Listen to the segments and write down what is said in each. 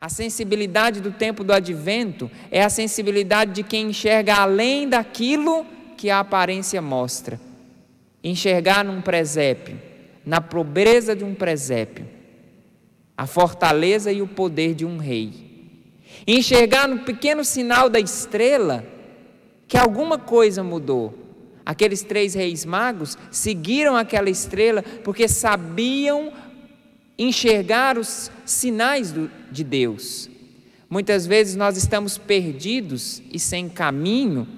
A sensibilidade do tempo do advento é a sensibilidade de quem enxerga além daquilo que a aparência mostra. Enxergar num presépio, na pobreza de um presépio, a fortaleza e o poder de um rei. Enxergar no pequeno sinal da estrela que alguma coisa mudou. Aqueles 3 reis magos seguiram aquela estrela porque sabiam enxergar os sinais de Deus. Muitas vezes nós estamos perdidos e sem caminho,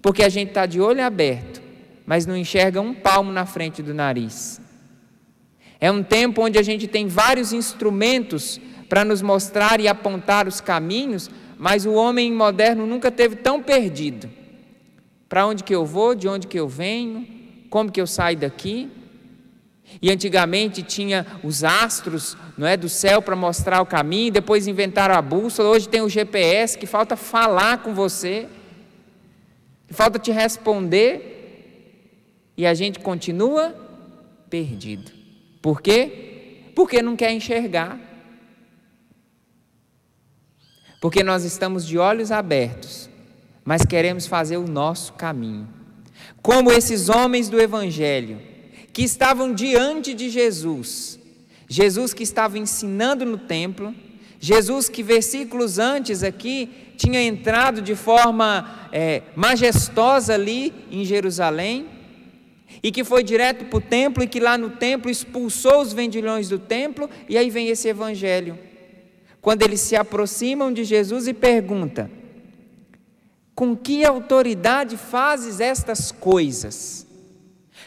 porque a gente está de olho aberto, mas não enxerga um palmo na frente do nariz. É um tempo onde a gente tem vários instrumentos para nos mostrar e apontar os caminhos, mas o homem moderno nunca esteve tão perdido. Para onde que eu vou, de onde que eu venho, como que eu saio daqui? E antigamente tinha os astros, não é, do céu para mostrar o caminho, depois inventaram a bússola, hoje tem o GPS, que falta falar com você, que falta te responder, e a gente continua perdido. Por quê? Porque não quer enxergar. Porque nós estamos de olhos abertos, mas queremos fazer o nosso caminho. Como esses homens do Evangelho, que estavam diante de Jesus, Jesus que estava ensinando no templo, Jesus que versículos antes aqui tinha entrado de forma majestosa ali em Jerusalém, e que foi direto para o templo, e que lá no templo expulsou os vendilhões do templo, e aí vem esse Evangelho, quando eles se aproximam de Jesus e perguntam: com que autoridade fazes estas coisas?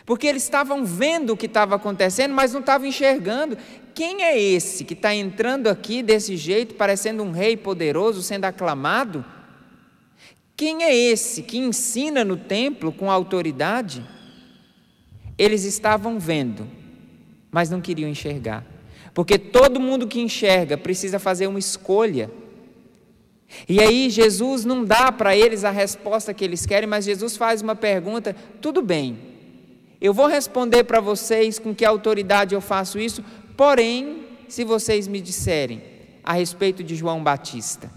Porque eles estavam vendo o que estava acontecendo, mas não estavam enxergando. Quem é esse que está entrando aqui desse jeito, parecendo um rei poderoso, sendo aclamado? Quem é esse que ensina no templo com autoridade? Eles estavam vendo, mas não queriam enxergar. Porque todo mundo que enxerga precisa fazer uma escolha. E aí Jesus não dá para eles a resposta que eles querem, mas Jesus faz uma pergunta: tudo bem, eu vou responder para vocês com que autoridade eu faço isso, porém, se vocês me disserem a respeito de João Batista.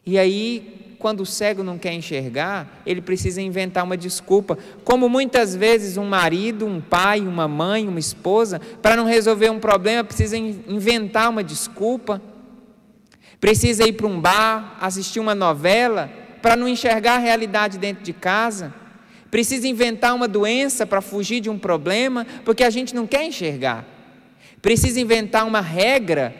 E aí, quando o cego não quer enxergar, ele precisa inventar uma desculpa, como muitas vezes um marido, um pai, uma mãe, uma esposa, para não resolver um problema, precisa inventar uma desculpa, precisa ir para um bar, assistir uma novela, para não enxergar a realidade dentro de casa, precisa inventar uma doença para fugir de um problema, porque a gente não quer enxergar, precisa inventar uma regra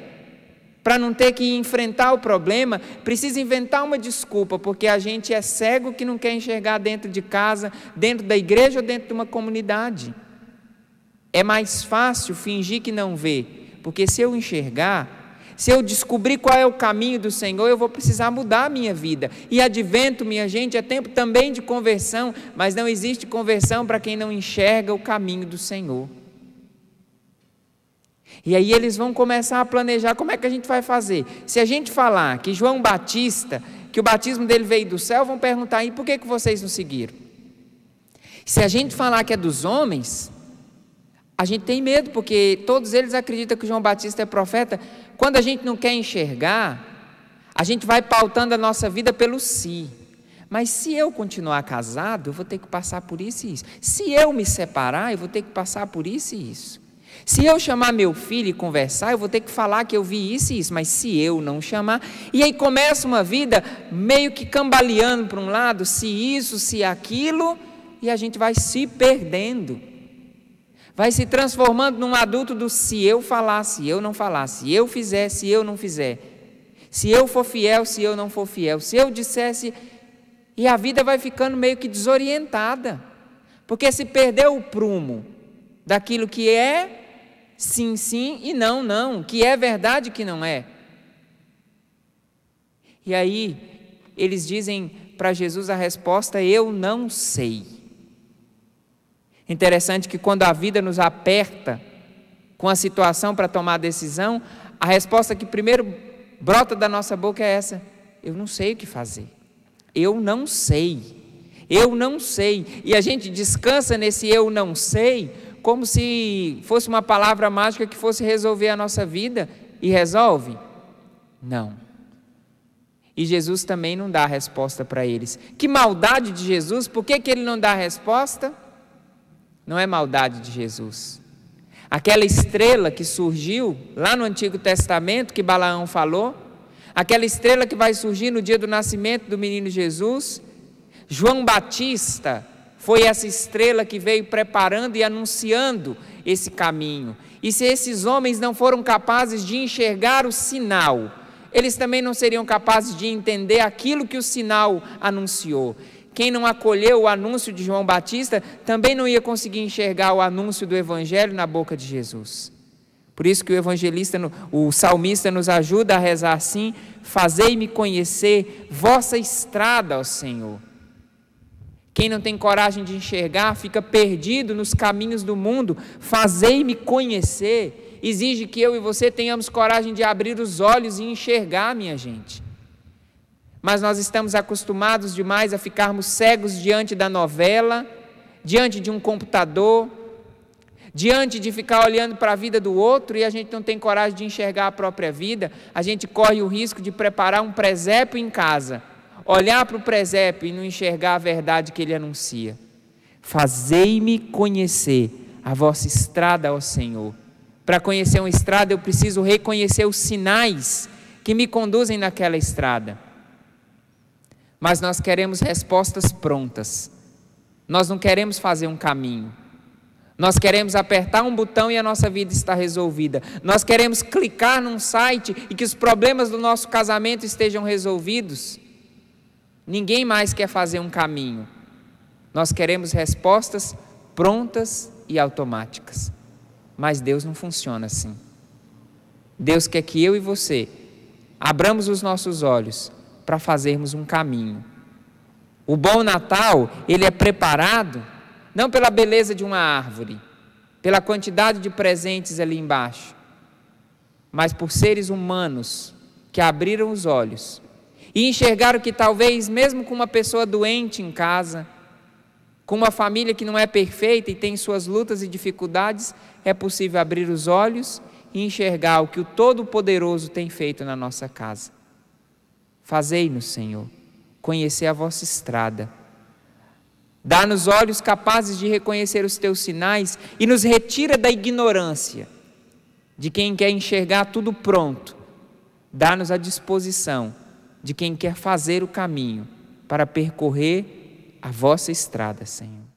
para não ter que enfrentar o problema, precisa inventar uma desculpa, porque a gente é cego que não quer enxergar dentro de casa, dentro da igreja ou dentro de uma comunidade. É mais fácil fingir que não vê, porque se eu enxergar, se eu descobrir qual é o caminho do Senhor, eu vou precisar mudar a minha vida. E advento, minha gente, é tempo também de conversão, mas não existe conversão para quem não enxerga o caminho do Senhor. E aí eles vão começar a planejar como é que a gente vai fazer. Se a gente falar que João Batista, que o batismo dele veio do céu, vão perguntar aí, por que vocês não seguiram? Se a gente falar que é dos homens, a gente tem medo, porque todos eles acreditam que João Batista é profeta. Quando a gente não quer enxergar, a gente vai pautando a nossa vida pelo si. Mas se eu continuar casado, eu vou ter que passar por isso e isso. Se eu me separar, eu vou ter que passar por isso e isso. Se eu chamar meu filho e conversar, eu vou ter que falar que eu vi isso e isso, mas se eu não chamar, e aí começa uma vida meio que cambaleando para um lado, se isso, se aquilo, e a gente vai se perdendo, vai se transformando num adulto do se eu falar, se eu não falar, se eu fizer, se eu não fizer, se eu for fiel, se eu não for fiel, se eu dissesse, e a vida vai ficando meio que desorientada, porque se perdeu o prumo daquilo que é sim, sim e não, não, que é verdade, que não é. E aí, eles dizem para Jesus a resposta: eu não sei. Interessante que quando a vida nos aperta com a situação para tomar a decisão, a resposta que primeiro brota da nossa boca é essa: eu não sei o que fazer. Eu não sei. Eu não sei. E a gente descansa nesse eu não sei, como se fosse uma palavra mágica que fosse resolver a nossa vida, e resolve? Não. E Jesus também não dá a resposta para eles. Que maldade de Jesus! Por que ele não dá a resposta? Não é maldade de Jesus. Aquela estrela que surgiu lá no Antigo Testamento, que Balaão falou, aquela estrela que vai surgir no dia do nascimento do menino Jesus, João Batista foi essa estrela que veio preparando e anunciando esse caminho. E se esses homens não foram capazes de enxergar o sinal, eles também não seriam capazes de entender aquilo que o sinal anunciou. Quem não acolheu o anúncio de João Batista também não ia conseguir enxergar o anúncio do Evangelho na boca de Jesus. Por isso que o salmista nos ajuda a rezar assim: fazei-me conhecer vossa estrada, ó Senhor. Quem não tem coragem de enxergar fica perdido nos caminhos do mundo. Fazei-me conhecer exige que eu e você tenhamos coragem de abrir os olhos e enxergar, minha gente. Mas nós estamos acostumados demais a ficarmos cegos diante da novela, diante de um computador, diante de ficar olhando para a vida do outro, e a gente não tem coragem de enxergar a própria vida. A gente corre o risco de preparar um presépio em casa, olhar para o presépio e não enxergar a verdade que ele anuncia. Fazei-me conhecer a vossa estrada, ó Senhor. Para conhecer uma estrada, eu preciso reconhecer os sinais que me conduzem naquela estrada. Mas nós queremos respostas prontas. Nós não queremos fazer um caminho. Nós queremos apertar um botão e a nossa vida está resolvida. Nós queremos clicar num site e que os problemas do nosso casamento estejam resolvidos. Ninguém mais quer fazer um caminho. Nós queremos respostas prontas e automáticas. Mas Deus não funciona assim. Deus quer que eu e você abramos os nossos olhos para fazermos um caminho. O bom Natal, ele é preparado não pela beleza de uma árvore, pela quantidade de presentes ali embaixo, mas por seres humanos que abriram os olhos e enxergaram que talvez mesmo com uma pessoa doente em casa, com uma família que não é perfeita e tem suas lutas e dificuldades, é possível abrir os olhos e enxergar o que o Todo-Poderoso tem feito na nossa casa. Fazei-nos, Senhor, conhecer a vossa estrada. Dá-nos olhos capazes de reconhecer os teus sinais e nos retira da ignorância de quem quer enxergar tudo pronto. Dá-nos a disposição de quem quer fazer o caminho para percorrer a vossa estrada, Senhor.